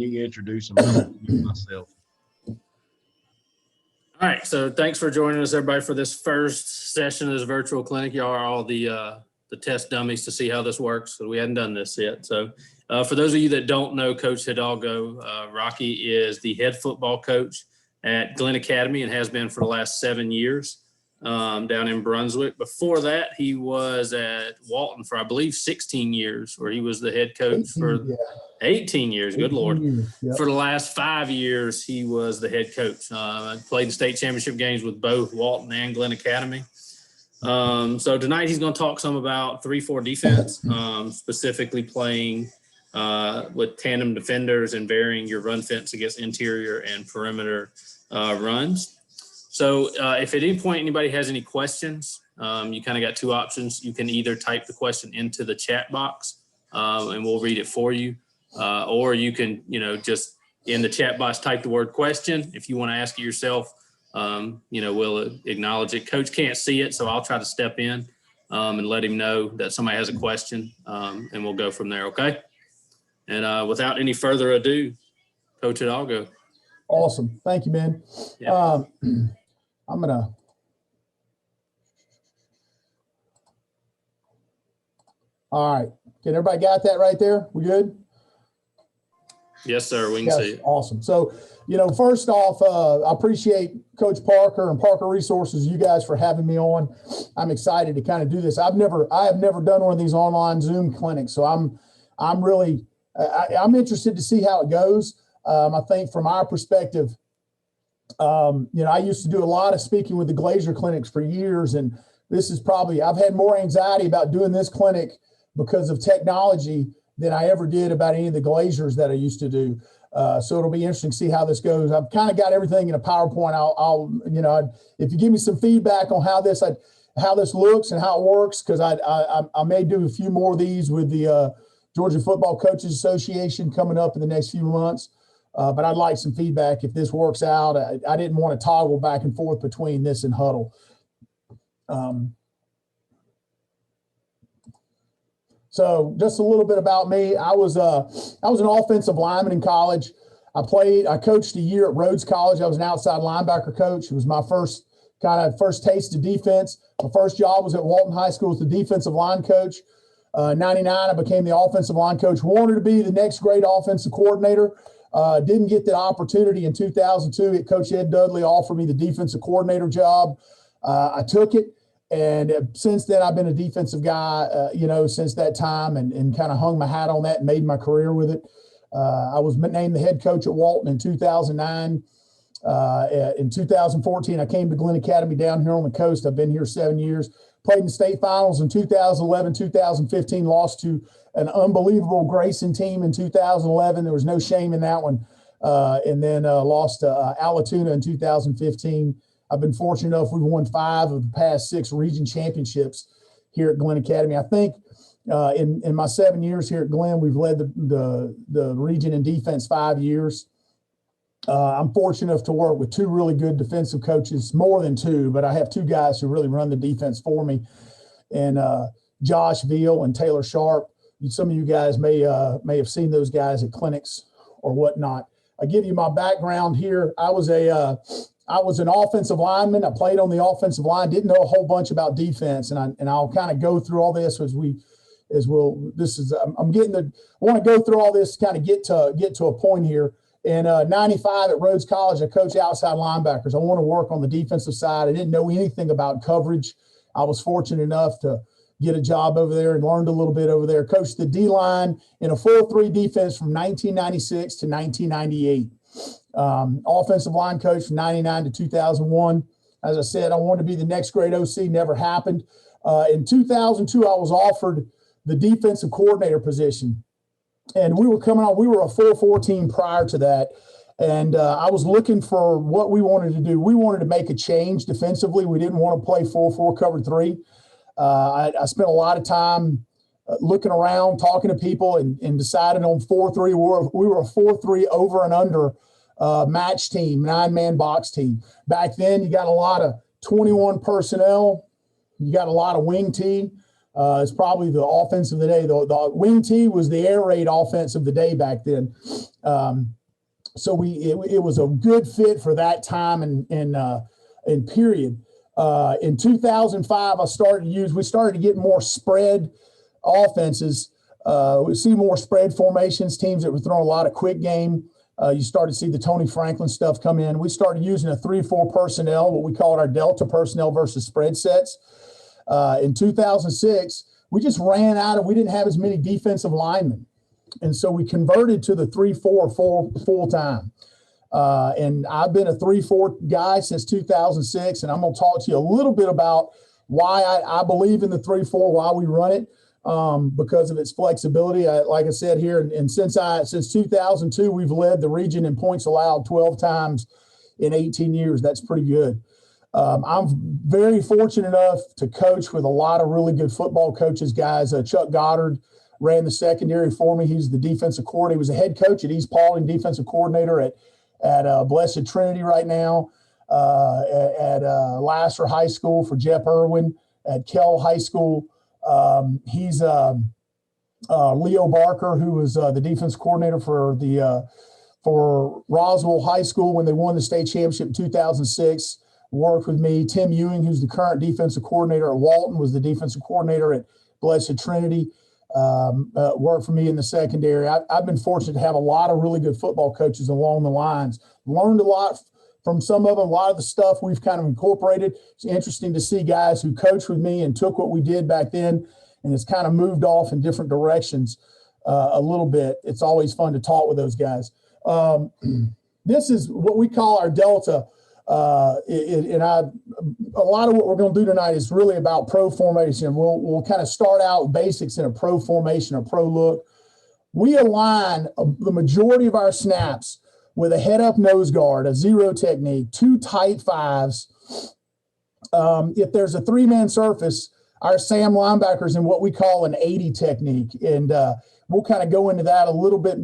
You can introduce myself. All right, so thanks for joining us, everybody, for this first session of this virtual clinic. Y'all are all the test dummies to see how this works. So we hadn't done this yet. So for those of you that don't know Coach Hidalgo, Rocky is the head football coach at Glenn Academy and has been for the last 7 years down in Brunswick. Before that, he was at Walton for, I believe, 16 years, where he was the head coach 18 years. Good Lord. Yep. For the last 5 years, he was the head coach. Played in state championship games with both Walton and Glenn Academy. So tonight he's going to talk some about 3-4 defense, specifically playing with tandem defenders and varying your run fence against interior and perimeter runs. So if at any point anybody has any questions, you kind of got two options. You can either type the question into the chat box and we'll read it for you. Or you can, just in the chat box, type the word question. If you want to ask it yourself, we'll acknowledge it. Coach can't see it, so I'll try to step in and let him know that somebody has a question, and we'll go from there, okay? And without any further ado, Coach Hidalgo. Awesome. Thank you, man. Yeah. I'm going to – all right. Can everybody got that right there? We good? Yes, sir. We can see it. Awesome. So, first off, I appreciate Coach Parker and Parker Resources, you guys, for having me on. I'm excited to kind of do this. I have never done one of these online Zoom clinics, so I'm interested to see how it goes. I think from our perspective, I used to do a lot of speaking with the Glazier clinics for years, and this is probably, I've had more anxiety about doing this clinic because of technology than I ever did about any of the Glaziers that I used to do. So it'll be interesting to see how this goes. I've kind of got everything in a PowerPoint. If you give me some feedback on how this looks and how it works, because I may do a few more of these with the Georgia Football Coaches Association coming up in the next few months. But I'd like some feedback if this works out. I didn't want to toggle back and forth between this and Huddle. So just a little bit about me. I was an offensive lineman in college. I coached a year at Rhodes College. I was an outside linebacker coach. It was my first taste of defense. My first job was at Walton High School as the defensive line coach. 99, I became the offensive line coach. Wanted to be the next great offensive coordinator. Didn't get the opportunity in 2002. Coach Ed Dudley offered me the defensive coordinator job. I took it. And since then, I've been a defensive guy, since that time and kind of hung my hat on that and made my career with it. I was named the head coach at Walton in 2009. In 2014, I came to Glenn Academy down here on the coast. I've been here 7 years. Played in the state finals in 2011, 2015, lost to an unbelievable Grayson team in 2011. There was no shame in that one. And then lost to Allatoona in 2015. I've been fortunate enough, we've won 5 of the past 6 region championships here at Glenn Academy. I think in my 7 years here at Glenn, we've led the region in defense 5 years. I'm fortunate enough to work with 2 really good defensive coaches, more than 2, but I have 2 guys who really run the defense for me. And Josh Veal and Taylor Sharp. Some of you guys may have seen those guys at clinics or whatnot. I give you my background here. I was an offensive lineman. I played on the offensive line. Didn't know a whole bunch about defense, and I'll kind of go through all this I want to go through all this to kind of get to a point here. In 95 at Rhodes College, I coached outside linebackers. I want to work on the defensive side. I didn't know anything about coverage. I was fortunate enough to get a job over there and learned a little bit over there. Coached the D-line in a 4-3 defense from 1996 to 1998. Offensive line coach from 99 to 2001. As I said, I wanted to be the next great OC. Never happened. In 2002, I was offered the defensive coordinator position. And we were a 4-4 team prior to that. And I was looking for what we wanted to do. We wanted to make a change defensively. We didn't want to play 4-4 cover 3. I spent a lot of time looking around, talking to people, and decided on 4-3. We were a 4-3 over and under match team, 9-man box team. Back then, you got a lot of 21 personnel. You got a lot of wing T. It's probably the offense of the day. The wing T was the air raid offense of the day back then. So it was a good fit for that time and period. In 2005, we started to get more spread offenses. We see more spread formations, teams that were throwing a lot of quick game. You started to see the Tony Franklin stuff come in. We started using a 3-4 personnel, what we called our Delta personnel versus spread sets. In 2006, we just ran out of, we didn't have as many defensive linemen. And so we converted to the 3-4 full time. And I've been a 3-4 guy since 2006. And I'm going to talk to you a little bit about why I believe in the 3-4, why we run it, because of its flexibility. Like I said here, and since 2002, we've led the region in points allowed 12 times in 18 years. That's pretty good. I'm very fortunate enough to coach with a lot of really good football coaches, guys. Chuck Goddard ran the secondary for me. He's the defensive coordinator. He was a head coach at East Paulding, defensive coordinator at Blessed Trinity right now, at Lasser High School for Jeff Irwin, at Kell High School. He's Leo Barker, who was the defense coordinator for Roswell High School when they won the state championship in 2006. Worked with me. Tim Ewing, who's the current defensive coordinator at Walton, was the defensive coordinator at Blessed Trinity. Worked for me in the secondary. I've been fortunate to have a lot of really good football coaches along the lines. Learned a lot from some of them. A lot of the stuff we've kind of incorporated. It's interesting to see guys who coached with me and took what we did back then, and it's kind of moved off in different directions a little bit. It's always fun to talk with those guys. This is what we call our Delta. A lot of what we're going to do tonight is really about pro formation. We'll kind of start out basics in a pro formation, a pro look. We align the majority of our snaps with a head up nose guard, a zero technique, 2 tight 5s. If there's a 3-man surface, our Sam linebackers in what we call an 80 technique, and we'll kind of go into that a little bit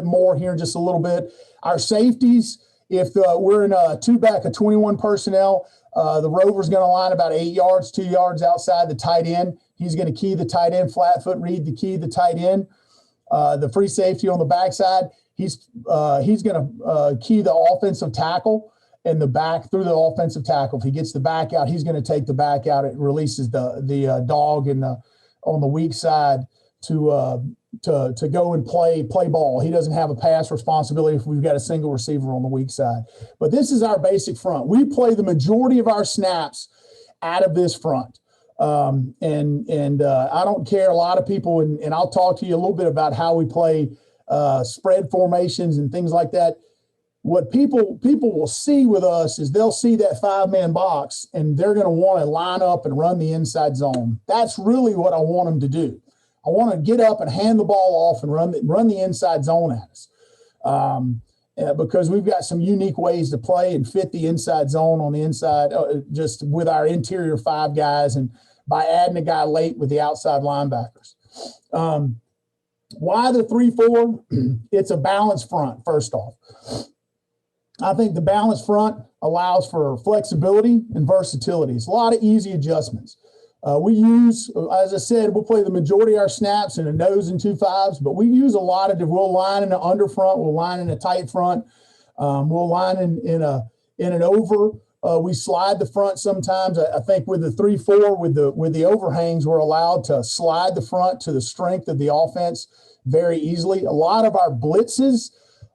more here in just a little bit. Our safeties. If we're in a 2-back of 21 personnel, the rover's going to line about 8 yards, 2 yards outside the tight end. He's going to key the tight end, flat foot read the key the tight end. The free safety on the backside, he's going to key the offensive tackle and the back through the offensive tackle. If he gets the back out, he's going to take the back out. It releases the dog on the weak side to go and play ball. He doesn't have a pass responsibility if we've got a single receiver on the weak side. But this is our basic front. We play the majority of our snaps out of this front. I don't care. A lot of people, and I'll talk to you a little bit about how we play spread formations and things like that. What people will see with us is they'll see that 5-man box and they're going to want to line up and run the inside zone. That's really what I want them to do. I want to get up and hand the ball off and run the inside zone at us, because we've got some unique ways to play and fit the inside zone on the inside, just with our interior 5 guys and by adding a guy late with the outside linebackers. Why the 3-4? It's a balanced front, first off. I think the balanced front allows for flexibility and versatility. It's a lot of easy adjustments. We use, as I said, we'll play the majority of our snaps in a nose and 2 5s, but we use a lot of, we'll line in the under front, we'll line in a tight front, we'll line in an over. We slide the front sometimes. I think with the 3-4, with the overhangs, we're allowed to slide the front to the strength of the offense very easily. A lot of our blitzes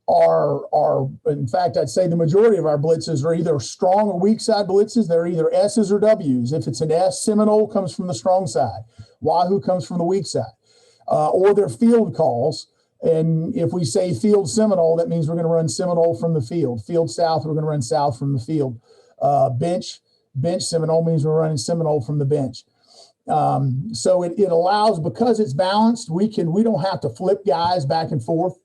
are, in fact, I'd say the majority of our blitzes are either strong or weak side blitzes. They're either S's or W's. If it's an S, Seminole comes from the strong side. Wahoo comes from the weak side. Or they're field calls. And if we say field Seminole, that means we're going to run Seminole from the field. Field south, we're going to run south from the field. Bench Seminole means we're running Seminole from the bench. So it allows, because it's balanced, we don't have to flip guys back and forth.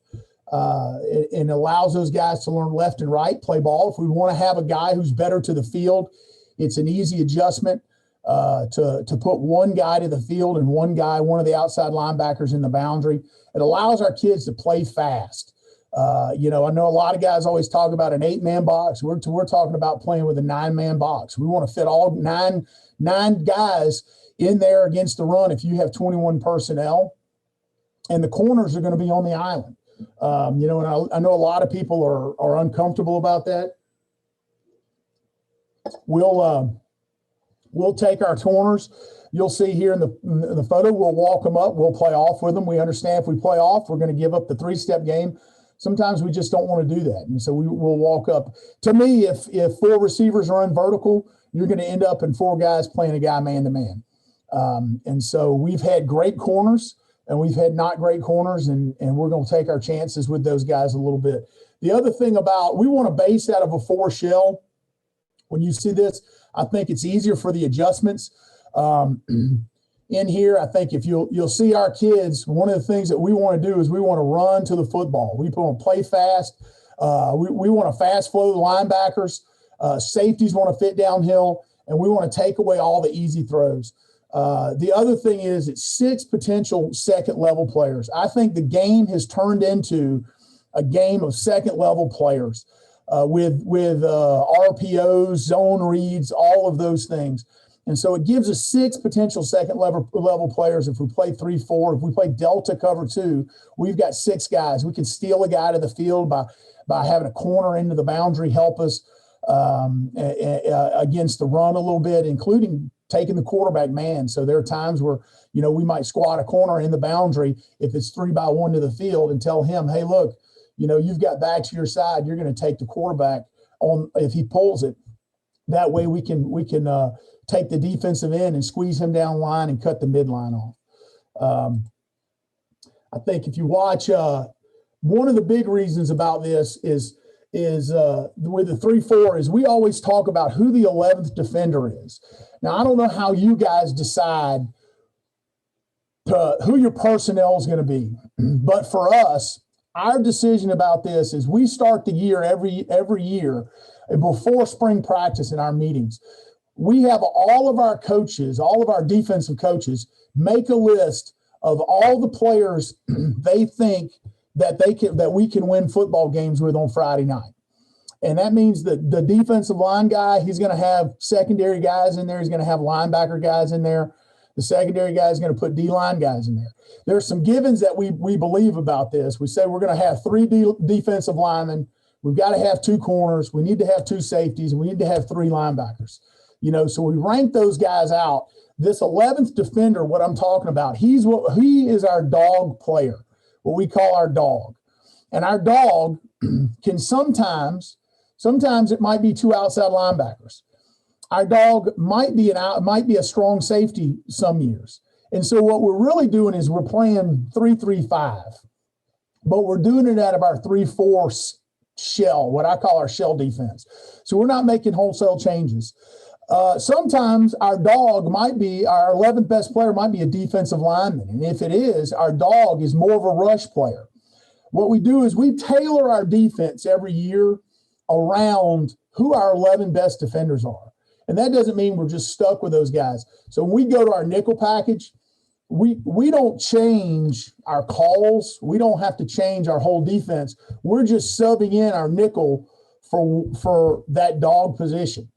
It allows those guys to learn left and right, play ball. If we want to have a guy who's better to the field, it's an easy adjustment to put one guy to the field and one of the outside linebackers in the boundary. It allows our kids to play fast. You know, I know a lot of guys always talk about an 8-man box. We're talking about playing with a 9-man box. We want to fit all nine guys in there against the run if you have 21 personnel, and the corners are going to be on the island. You know, and I know a lot of people are uncomfortable about that. We'll take our corners. You'll see here in the photo, we'll walk them up. We'll play off with them. We understand if we play off, we're going to give up the 3-step game. Sometimes we just don't want to do that. And so we'll walk up. To me, if 4 receivers are vertical, you're going to end up in 4 guys playing a guy man-to-man. And so we've had great corners and we've had not great corners, and we're going to take our chances with those guys a little bit. The other thing about, we want to base out of a 4 shell. When you see this, I think it's easier for the adjustments. In here, I think if you'll see our kids, one of the things that we want to do is we want to run to the football. We want to play fast. We want to fast flow the linebackers. Safeties want to fit downhill, and we want to take away all the easy throws. The other thing is it's 6 potential second-level players. I think the game has turned into a game of second-level players with RPOs, zone reads, all of those things. And so it gives us 6 potential second level players. If we play 3-4, if we play Delta cover 2, we've got 6 guys. We can steal a guy to the field by having a corner into the boundary help us against the run a little bit, including taking the quarterback man. So there are times where, you know, we might squat a corner in the boundary if it's 3-by-1 to the field and tell him, hey, look, you know, you've got back to your side. You're going to take the quarterback on if he pulls it. That way we can take the defensive end and squeeze him down line and cut the midline off. I think if you watch, one of the big reasons about this is with the 3-4 is we always talk about who the 11th defender is. Now, I don't know how you guys decide who your personnel is going to be, but for us, our decision about this is we start the year every year before spring practice in our meetings. We have all of our coaches, all of our defensive coaches, make a list of all the players they think that we can win football games with on Friday night. And that means that the defensive line guy, he's going to have secondary guys in there. He's going to have linebacker guys in there. The secondary guy is going to put D-line guys in there. There's some givens that we believe about this. We say we're going to have 3 defensive linemen. We've got to have 2 corners. We need to have 2 safeties. And we need to have 3 linebackers. You know, so we rank those guys out. This 11th defender, what I'm talking about, he is our dog player, what we call our dog. And our dog can sometimes it might be 2 outside linebackers. Our dog might be a strong safety some years. And so what we're really doing is we're playing 3-3-5, but we're doing it out of our 3-4 shell, what I call our shell defense. So we're not making wholesale changes. Sometimes our dog might be, our 11th best player might be a defensive lineman. And if it is, our dog is more of a rush player. What we do is we tailor our defense every year around who our 11 best defenders are. And that doesn't mean we're just stuck with those guys. So when we go to our nickel package, we don't change our calls. We don't have to change our whole defense. We're just subbing in our nickel for that dog position.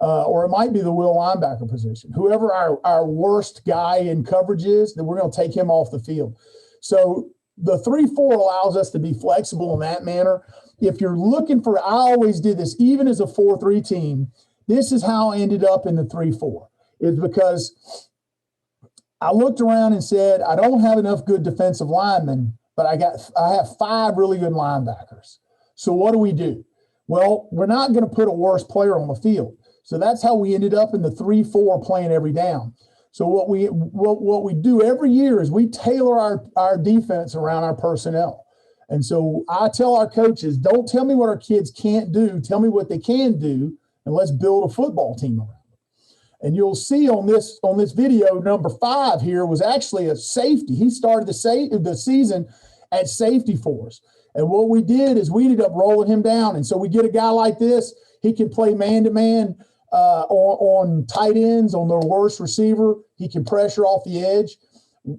Or it might be the will linebacker position. Whoever our worst guy in coverage is, then we're going to take him off the field. So the 3-4 allows us to be flexible in that manner. If you're looking for, I always did this, even as a 4-3 team, this is how I ended up in the 3-4. It's because I looked around and said, I don't have enough good defensive linemen, but I have 5 really good linebackers. So what do? Well, we're not going to put a worse player on the field. So that's how we ended up in the 3-4 playing every down. So what we do every year is we tailor our defense around our personnel. And so I tell our coaches, don't tell me what our kids can't do. Tell me what they can do, and let's build a football team around it. And you'll see on this video, number 5 here was actually a safety. He started the season at safety for us. And what we did is we ended up rolling him down. And so we get a guy like this, he can play man-to-man on tight ends, on their worst receiver. He can pressure off the edge.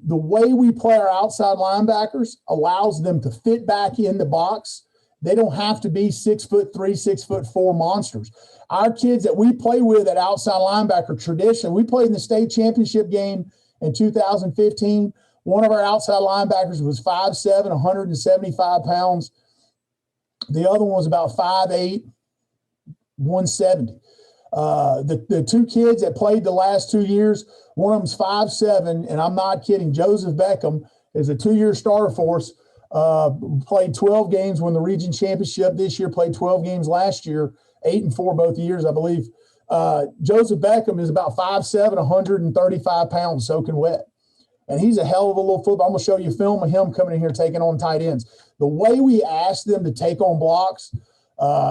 The way we play our outside linebackers allows them to fit back in the box. They don't have to be 6'3", 6'4" monsters. Our kids that we play with at outside linebacker tradition, we played in the state championship game in 2015. One of our outside linebackers was 5'7", 175 pounds. The other one was about 5'8", 170. The two kids that played the last 2 years, one of them's 5'7", and I'm not kidding. Joseph Beckham is a 2-year starter for us. Played 12 games, won the region championship this year, played 12 games last year, 8-4 both years, I believe. Joseph Beckham is about 5'7", 135 pounds soaking wet. And he's a hell of a little football. I'm going to show you a film of him coming in here taking on tight ends. The way we ask them to take on blocks,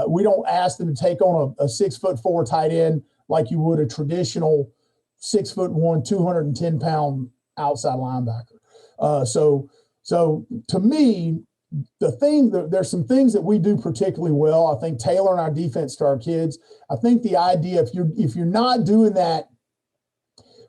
we don't ask them to take on a 6'4" tight end like you would a traditional 6'1", 210-pound outside linebacker. So to me, there's some things that we do particularly well. I think tailoring our defense to our kids. I think the idea, if you're not doing that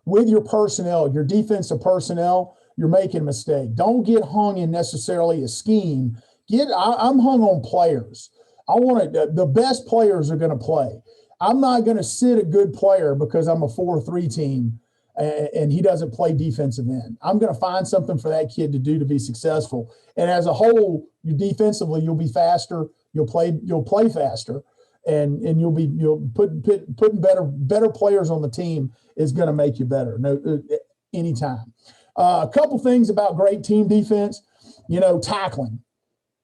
with your personnel, your defensive personnel, you're making a mistake. Don't get hung in necessarily a scheme. I'm hung on players. I want the best players are going to play. I'm not going to sit a good player because I'm a 4-3 team and he doesn't play defensive end. I'm going to find something for that kid to do to be successful. And as a whole, you defensively, you'll be faster. You'll play faster, and you'll putting better players on the team is going to make you better. Anytime. A couple things about great team defense. Tackling.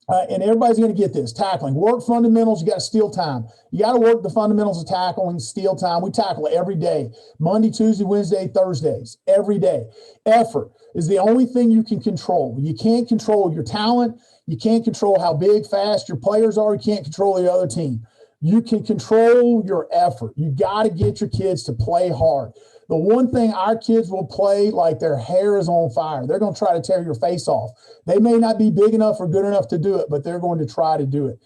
And everybody's going to get this. Tackling. Work fundamentals. You got to steal time. You got to work the fundamentals of tackling, steal time. We tackle every day. Monday, Tuesday, Wednesday, Thursdays. Every day. Effort is the only thing you can control. You can't control your talent. You can't control how big, fast your players are. You can't control the other team. You can control your effort. You got to get your kids to play hard. The one thing our kids will play like their hair is on fire. They're going to try to tear your face off. They may not be big enough or good enough to do it, but they're going to try to do it.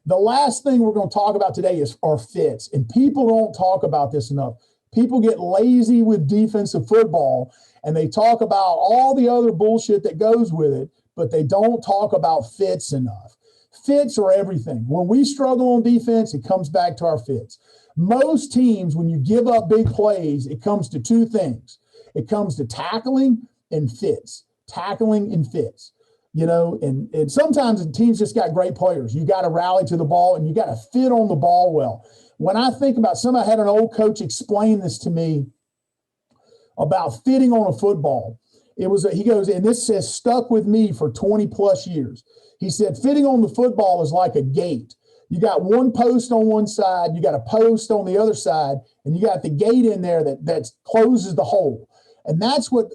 The last thing we're going to talk about today are fits, and people don't talk about this enough. People get lazy with defensive football, and they talk about all the other bullshit that goes with it, but they don't talk about fits enough. Fits are everything. When we struggle on defense, it comes back to our fits. Most teams, when you give up big plays, it comes to two things. It comes to tackling and fits. Tackling and fits. And sometimes the team's just got great players. You got to rally to the ball and you got to fit on the ball well. When I think about somebody had an old coach explain this to me about fitting on a football. He goes, and this has stuck with me for 20 plus years. He said, fitting on the football is like a gate. You got one post on one side, you got a post on the other side, and you got the gate in there that closes the hole. And that's what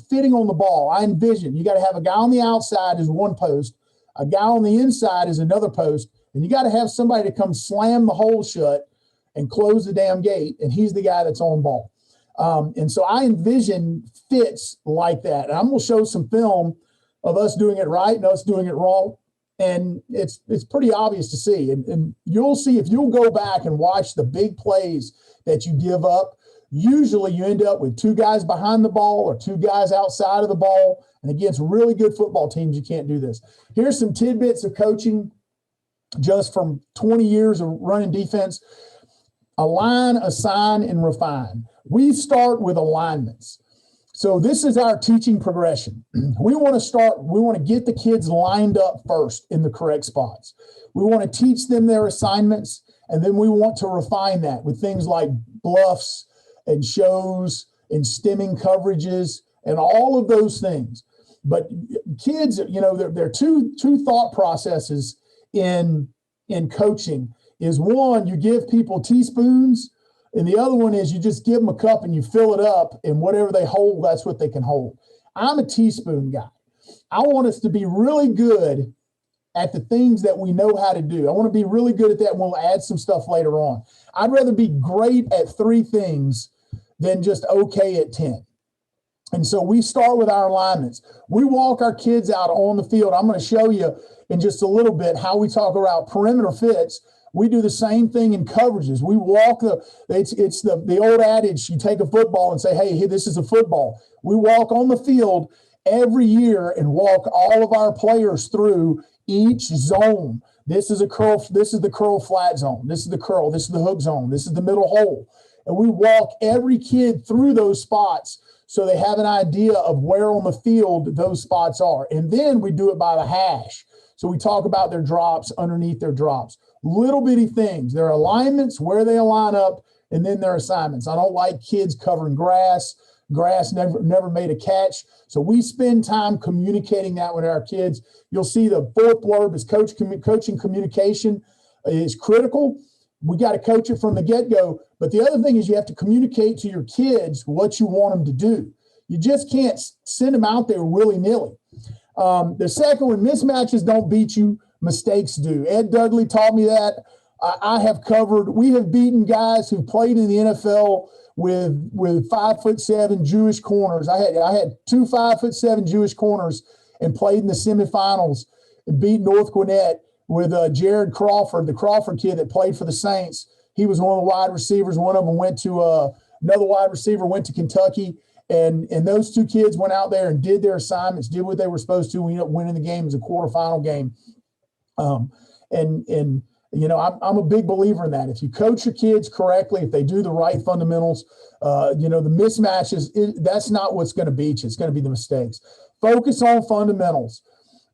fitting on the ball. I envision you got to have a guy on the outside is one post, a guy on the inside is another post, and you got to have somebody to come slam the hole shut and close the damn gate, and he's the guy that's on ball. And so I envision fits like that. And I'm going to show some film of us doing it right and us doing it wrong. And it's pretty obvious to see. And you'll see if you'll go back and watch the big plays that you give up, usually you end up with two guys behind the ball or two guys outside of the ball. And against really good football teams, you can't do this. Here's some tidbits of coaching just from 20 years of running defense. Align, assign, and refine. We start with alignments. So this is our teaching progression. We want to get the kids lined up first in the correct spots. We want to teach them their assignments, and then we want to refine that with things like bluffs and shows and stemming coverages and all of those things. But kids, there are two thought processes in coaching. Is one, you give people teaspoons, and the other one is you just give them a cup and you fill it up, and whatever they hold, that's what they can hold. I'm a teaspoon guy. I want us to be really good at the things that we know how to do. I want to be really good at that, and we'll add some stuff later on. I'd rather be great at 3 things than just okay at 10. And so we start with our alignments. We walk our kids out on the field. I'm going to show you in just a little bit how we talk about perimeter fits. We do the same thing in coverages. We walk it's the old adage, you take a football and say, hey, this is a football. We walk on the field every year and walk all of our players through each zone. This is the curl flat zone. This is the curl. This is the hook zone. This is the middle hole. And we walk every kid through those spots so they have an idea of where on the field those spots are. And then we do it by the hash. So we talk about their drops, underneath their drops, little bitty things, their alignments, where they line up, and then their assignments. I don't like kids covering grass. Grass never made a catch. So we spend time communicating that with our kids. You'll see the fourth blurb is coaching communication is critical. We got to coach it from the get-go. But the other thing is you have to communicate to your kids what you want them to do. You just can't send them out there willy-nilly. The second one, mismatches don't beat you, mistakes do. Ed Dudley taught me that. We have beaten guys who played in the NFL with 5'7" Jewish corners. I had 2 5'7" Jewish corners and played in the semifinals and beat North Gwinnett with Jared Crawford, the Crawford kid that played for the Saints. He was one of the wide receivers. One of them went to another wide receiver went to Kentucky. And those two kids went out there and did their assignments, did what they were supposed to. We ended up winning the game as a quarterfinal game. And you know, I'm a big believer in that. If you coach your kids correctly, if they do the right fundamentals, you know, the mismatches, that's not what's going to beat you. It's going to be the mistakes. Focus on fundamentals.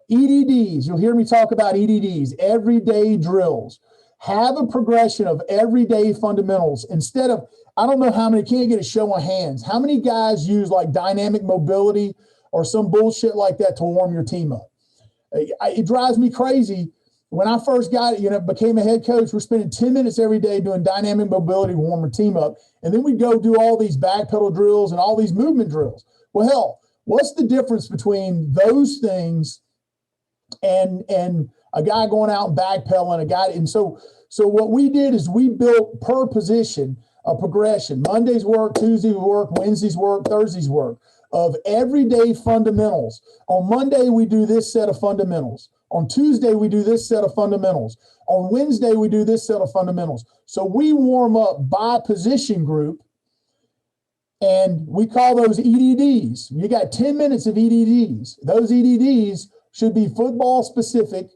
EDDs, you'll hear me talk about EDDs, everyday drills. Have a progression of everyday fundamentals instead of, I don't know how many, can't get a show of hands. How many guys use like dynamic mobility or some bullshit like that to warm your team up? It drives me crazy. When I first became a head coach, we're spending 10 minutes every day doing dynamic mobility to warm our team up. And then we go do all these back pedal drills and all these movement drills. Well, hell, what's the difference between those things and a guy going out and backpedaling, a guy? And so what we did is we built per position a progression. Monday's work, Tuesday's work, Wednesday's work, Thursday's work of everyday fundamentals. On Monday, we do this set of fundamentals. On Tuesday, we do this set of fundamentals. On Wednesday, we do this set of fundamentals. So we warm up by position group, and we call those EDDs. You got 10 minutes of EDDs. Those EDDs should be football specific,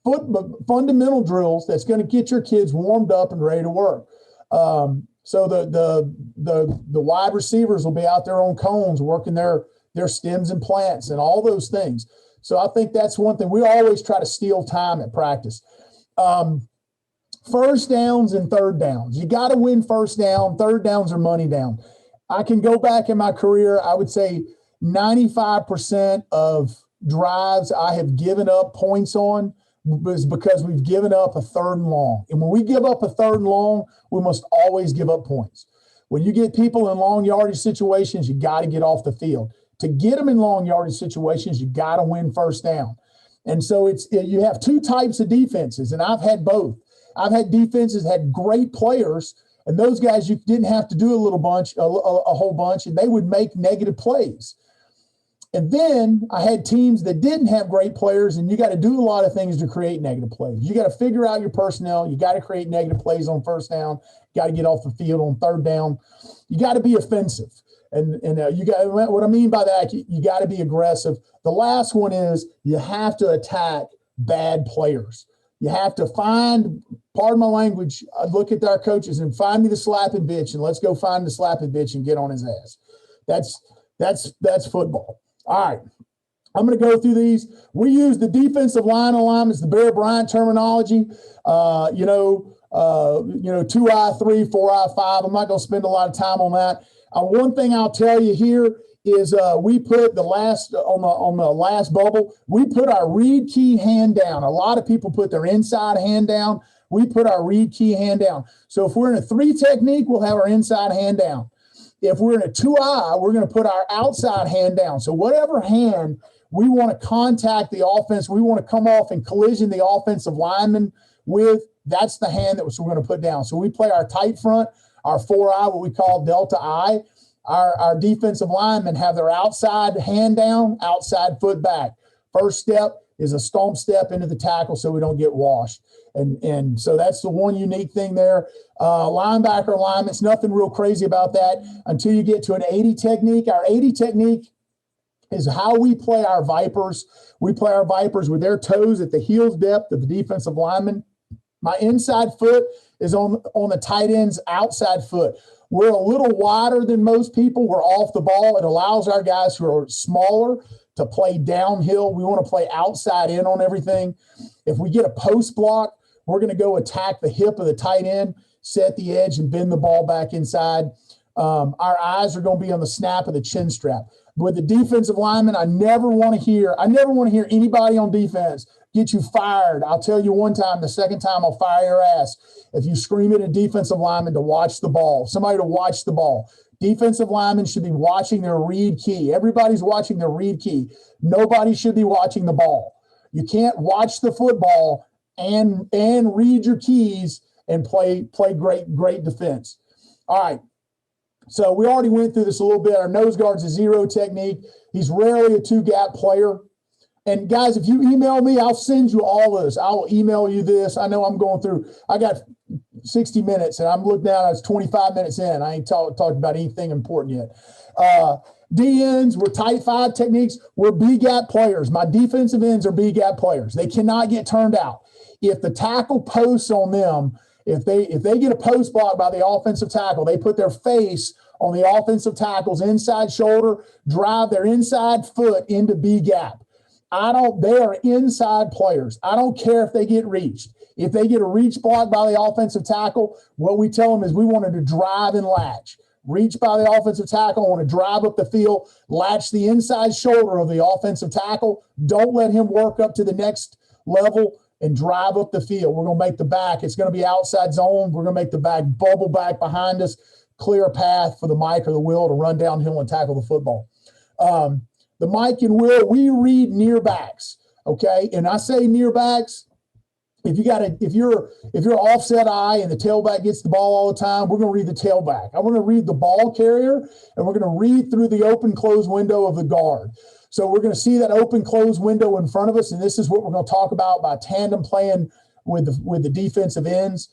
fundamental drills that's going to get your kids warmed up and ready to work. So the wide receivers will be out there on cones working their stems and plants and all those things. So I think that's one thing. We always try to steal time at practice. First downs and third downs. You got to win first down. Third downs are money down. I can go back in my career. I would say 95% of drives I have given up points on was because we've given up a third and long. And when we give up a third and long, we must always give up points. When you get people in long yardage situations, you got to get off the field. To get them in long yardage situations, you got to win first down. And so you have two types of defenses, and I've had both. I've had defenses had great players, and those guys you didn't have to do a whole bunch, and they would make negative plays. And then I had teams that didn't have great players, and you got to do a lot of things to create negative plays. You got to figure out your personnel. You got to create negative plays on first down. You got to get off the field on third down. You got to be offensive. And you got what I mean by that. You got to be aggressive. The last one is you have to attack bad players. You have to find, pardon my language, I look at our coaches and find me the slapping bitch, and let's go find the slapping bitch and get on his ass. That's football. All right, I'm going to go through these. We use the defensive line alignments, the Bear Bryant terminology. 2I3, 4I5. I'm not going to spend a lot of time on that. One thing I'll tell you here is we put the last on the last bubble. We put our read key hand down. A lot of people put their inside hand down. We put our read key hand down. So if we're in a 3 technique, we'll have our inside hand down. If we're in a 2I, we're going to put our outside hand down. So whatever hand we want to contact the offense, we want to come off and collision the offensive lineman with, that's the hand that we're going to put down. So we play our tight front, our 4I, what we call Delta I. Our defensive linemen have their outside hand down, outside foot back. First step, is a stomp step into the tackle so we don't get washed. And so that's the one unique thing there. Linebacker alignment's nothing real crazy about that until you get to an 80 technique. Our 80 technique is how we play our Vipers. We play our Vipers with their toes at the heels depth of the defensive lineman. My inside foot is on the tight end's outside foot. We're a little wider than most people. We're off the ball. It allows our guys who are smaller to play downhill. We want to play outside in on everything. If we get a post block, we're going to go attack the hip of the tight end, set the edge, and bend the ball back inside. Our eyes are going to be on the snap of the chin strap. With the defensive lineman, I never want to hear anybody on defense get you fired. I'll tell you one time, the second time I'll fire your ass if you scream at a defensive lineman to watch the ball, somebody to watch the ball. Defensive linemen should be watching their read key. Everybody's watching their read key. Nobody should be watching the ball. You can't watch the football and read your keys and play great defense. All right. So we already went through this a little bit. Our nose guard's a zero technique. He's rarely a two-gap player. And guys, if you email me, I'll send you all of this. I'll email you this. I know I'm going through. I got 60 minutes, and I'm looking down. It's 25 minutes in. I ain't talked about anything important yet. D-ends, we're tight five techniques. We're B-gap players. My defensive ends are B-gap players. They cannot get turned out. If the tackle posts on them, if they get a post block by the offensive tackle, they put their face on the offensive tackle's inside shoulder, drive their inside foot into B-gap. They are inside players. I don't care if they get reached. If they get a reach block by the offensive tackle, what we tell them is we wanted to drive and latch. Reach by the offensive tackle, want to drive up the field, latch the inside shoulder of the offensive tackle. Don't let him work up to the next level and drive up the field. We're going to make the back. It's going to be outside zone. We're going to make the back bubble back behind us, clear a path for the Mike or the Will to run downhill and tackle the football. The Mike and Will, we read near backs, okay? And I say near backs, if you're offset eye and the tailback gets the ball all the time, we're going to read the tailback. I'm going to read the ball carrier, and we're going to read through the open close window of the guard. So we're going to see that open close window in front of us, and this is what we're going to talk about by tandem playing with the defensive ends.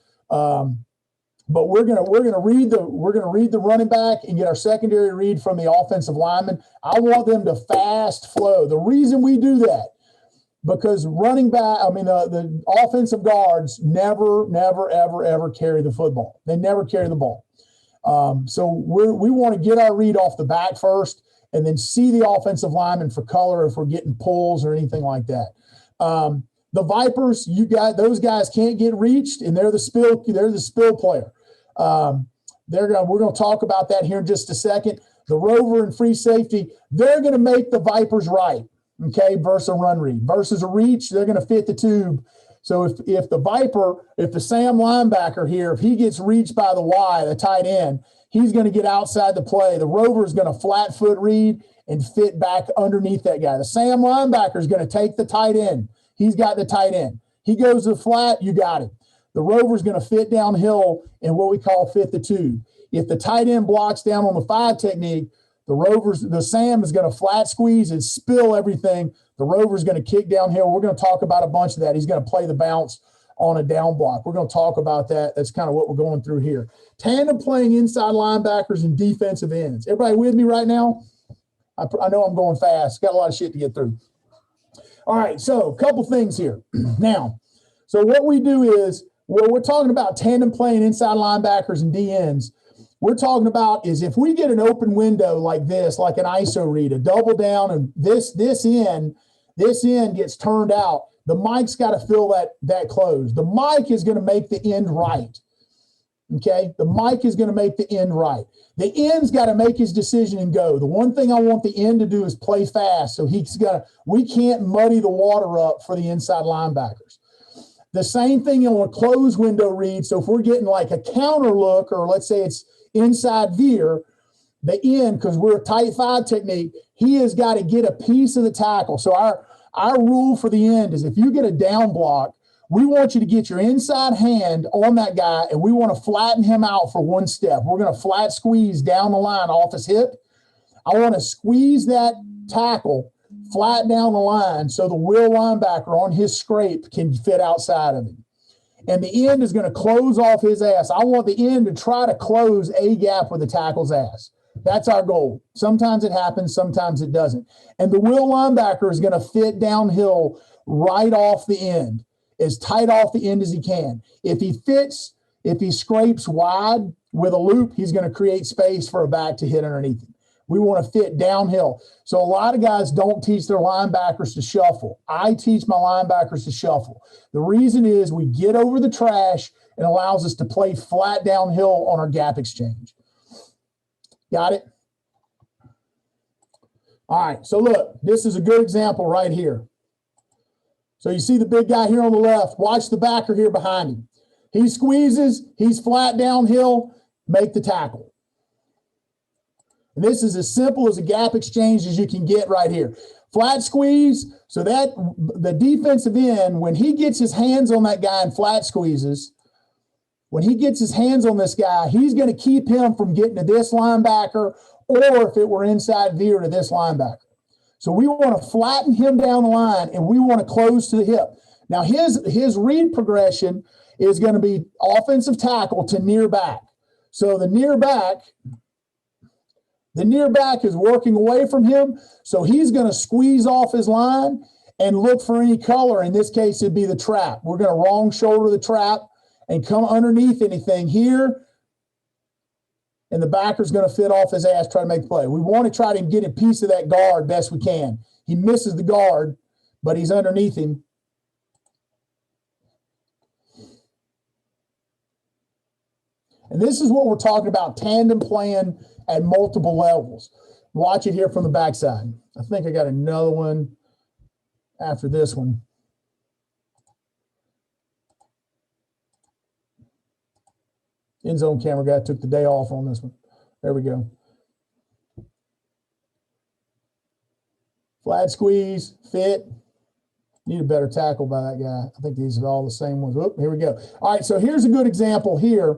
But we're gonna read the running back and get our secondary read from the offensive lineman. I want them to fast flow. The reason we do that, because the offensive guards never, ever carry the football. They never carry the ball. So we want to get our read off the back first, and then see the offensive lineman for color if we're getting pulls or anything like that. The Vipers, those guys can't get reached, and they're the spill player. We're going to talk about that here in just a second. The rover and free safety, they're going to make the Vipers right, okay, versus a run read. Versus a reach, they're going to fit the tube. So if the Sam linebacker here, if he gets reached by the Y, the tight end, he's going to get outside the play. The rover is going to flat foot read and fit back underneath that guy. The Sam linebacker is going to take the tight end. He's got the tight end. He goes to the flat, you got it. The rover's going to fit downhill in what we call fit the tube. If the tight end blocks down on the 5 technique, the Sam is going to flat squeeze and spill everything. The rover's going to kick downhill. We're going to talk about a bunch of that. He's going to play the bounce on a down block. We're going to talk about that. That's kind of what we're going through here. Tandem playing inside linebackers and defensive ends. Everybody with me right now? I know I'm going fast. Got a lot of shit to get through. All right, so a couple things here. Now, so what we do is, we're talking about tandem playing inside linebackers and DNs. We're talking about is if we get an open window like this, like an ISO read, a double down, and this end gets turned out, the Mike's got to fill that close. The Mike is going to make the end right. Okay, the Mike is going to make the end right. The end's got to make his decision and go. The one thing I want the end to do is play fast. So we can't muddy the water up for the inside linebackers. The same thing on a close window read. So if we're getting like a counter look, or let's say it's inside veer, the end, because we're a tight 5 technique, he has got to get a piece of the tackle. So our rule for the end is if you get a down block, we want you to get your inside hand on that guy, and we want to flatten him out for 1 step. We're going to flat squeeze down the line off his hip. I want to squeeze that tackle flat down the line so the will linebacker on his scrape can fit outside of him. And the end is going to close off his ass. I want the end to try to close a gap with the tackle's ass. That's our goal. Sometimes it happens, sometimes it doesn't. And the will linebacker is going to fit downhill right off the end, as tight off the end as he can. If he scrapes wide with a loop, he's going to create space for a back to hit underneath him. We want to fit downhill. So a lot of guys don't teach their linebackers to shuffle. I teach my linebackers to shuffle. The reason is we get over the trash and allows us to play flat downhill on our gap exchange. Got it? All right, so look, this is a good example right here. So you see the big guy here on the left. Watch the backer here behind him. He squeezes, he's flat downhill, make the tackle. And this is as simple as a gap exchange as you can get right here. Flat squeeze, so that the defensive end, when he gets his hands on that guy and flat squeezes, when he gets his hands on this guy, he's going to keep him from getting to this linebacker, or if it were inside veer, to this linebacker. So we want to flatten him down the line, and we want to close to the hip. Now, his read progression is going to be offensive tackle to near back. So the near back is working away from him, so he's going to squeeze off his line and look for any color. In this case, it'd be the trap. We're going to wrong shoulder the trap and come underneath anything here, and the backer's going to fit off his ass, try to make the play. We want to try to get a piece of that guard best we can. He misses the guard, but he's underneath him. And this is what we're talking about, tandem playing at multiple levels. Watch it here from the backside. I think I got another one after this one. End zone camera guy took the day off on this one. There we go. Flat squeeze, fit. Need a better tackle by that guy. I think these are all the same ones. Oop, here we go. All right, so here's a good example here.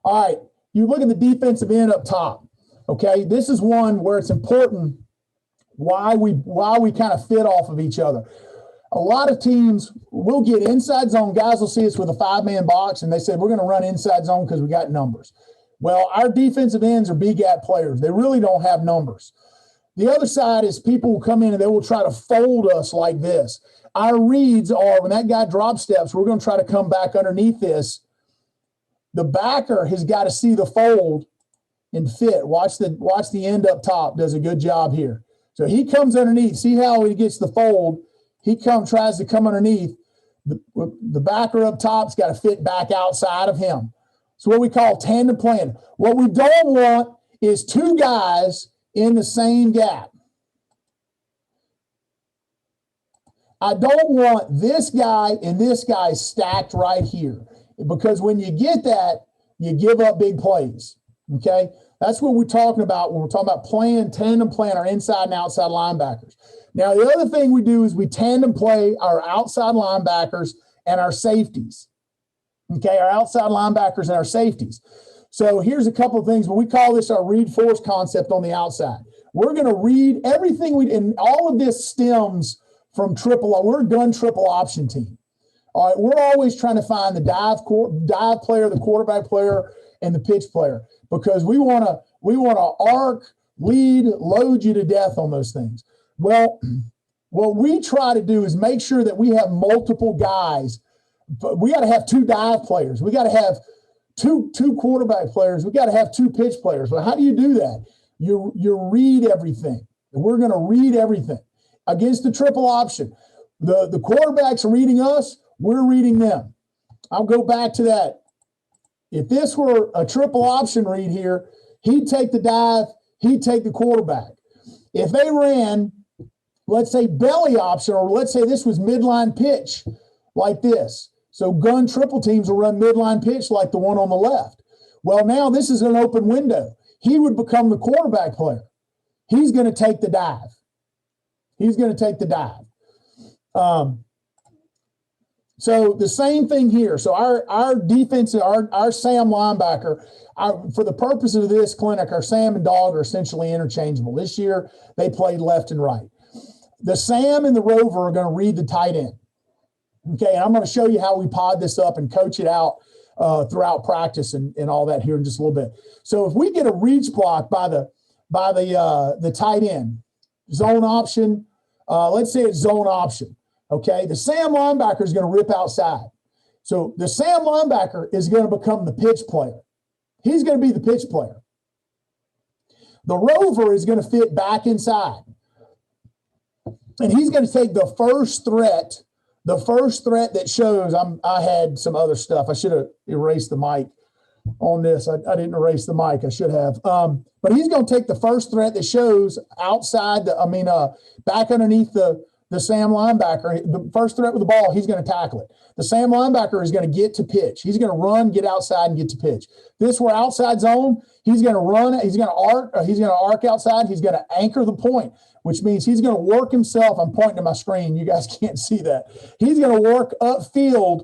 All right, you look at the defensive end up top. Okay, this is one where it's important why we kind of fit off of each other. A lot of teams will get inside zone. Guys will see us with a 5-man box, and they say, we're going to run inside zone because we got numbers. Well, our defensive ends are B-gap players. They really don't have numbers. The other side is people will come in and they will try to fold us like this. Our reads are, when that guy drop steps, we're going to try to come back underneath this. The backer has got to see the fold and fit. Watch the end up top. Does a good job here. So he comes underneath. See how he gets the fold. He tries to come underneath. The backer up top's got to fit back outside of him. It's what we call tandem playing. What we don't want is two guys in the same gap. I don't want this guy and this guy stacked right here, because when you get that, you give up big plays. Okay? That's what we're talking about when we're talking about playing, tandem playing our inside and outside linebackers. Now, the other thing we do is we tandem play our outside linebackers and our safeties. Okay, our outside linebackers and our safeties. So here's a couple of things. We call this our read force concept on the outside. We're going to read everything and all of this stems from we're a gun triple option team. All right, we're always trying to find the dive player, the quarterback player, and the pitch player, because we want to arc, lead, load you to death on those things. Well, what we try to do is make sure that we have multiple guys. But we got to have two dive players. We got to have two quarterback players. We got to have two pitch players. But how do you do that? You read everything. And we're going to read everything against the triple option. The quarterback's reading us. We're reading them. I'll go back to that. If this were a triple option read here, he'd take the dive. He'd take the quarterback. If they ran, let's say belly option, or let's say this was midline pitch like this. So gun triple teams will run midline pitch like the one on the left. Well, now this is an open window. He would become the quarterback player. He's going to take the dive. He's going to take the dive. So the same thing here. So our defense, our Sam linebacker, for the purpose of this clinic, our Sam and Dog are essentially interchangeable. This year, they played left and right. The Sam and the Rover are going to read the tight end. Okay, and I'm going to show you how we pod this up and coach it out throughout practice and all that here in just a little bit. So if we get a reach block by the tight end, zone option, let's say it's zone option. Okay, the Sam linebacker is going to rip outside. So the Sam linebacker is going to become the pitch player. He's going to be the pitch player. The Rover is going to fit back inside. And he's going to take the first threat that shows. I had some other stuff. I should have erased the mic on this. I didn't erase the mic. I should have. But he's going to take the first threat that shows outside back underneath the Sam linebacker. The first threat with the ball, he's going to tackle it. The Sam linebacker is going to get to pitch. He's going to run, get outside, and get to pitch. This where outside zone, he's going to run. He's going to arc outside. He's going to anchor the point, which means he's going to work himself. I'm pointing to my screen. You guys can't see that. He's going to work upfield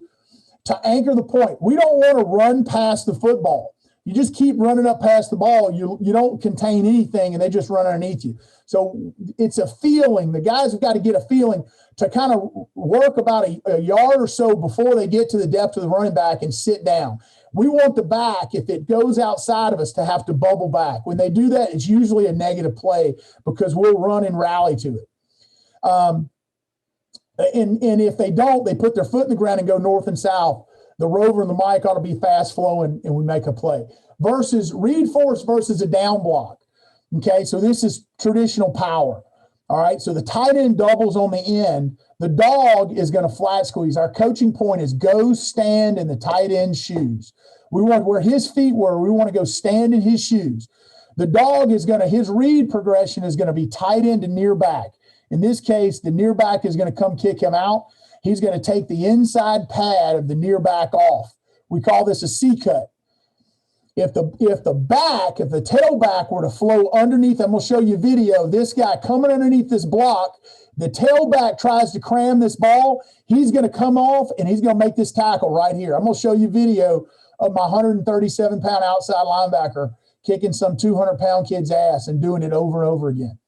to anchor the point. We don't want to run past the football. You just keep running up past the ball. You don't contain anything, and they just run underneath you. So it's a feeling. The guys have got to get a feeling to kind of work about a yard or so before they get to the depth of the running back and sit down. We want the back, if it goes outside of us, to have to bubble back. When they do that, it's usually a negative play because we'll run and rally to it. And if they don't, they put their foot in the ground and go north and south. The Rover and the Mike ought to be fast flowing and we make a play. Versus read force versus a down block. Okay, so this is traditional power. All right, so the tight end doubles on the end. The Dog is going to flat squeeze. Our coaching point is go stand in the tight end shoes. We want where his feet were. We want to go stand in his shoes. The Dog is his read progression is going to be tight end to near back. In this case, the near back is going to come kick him out. He's going to take the inside pad of the near back off. We call this a C cut. If the tailback were to flow underneath, I'm going to show you video, this guy coming underneath this block, the tailback tries to cram this ball, he's going to come off and he's going to make this tackle right here. I'm going to show you video of my 137-pound outside linebacker kicking some 200-pound kid's ass and doing it over and over again.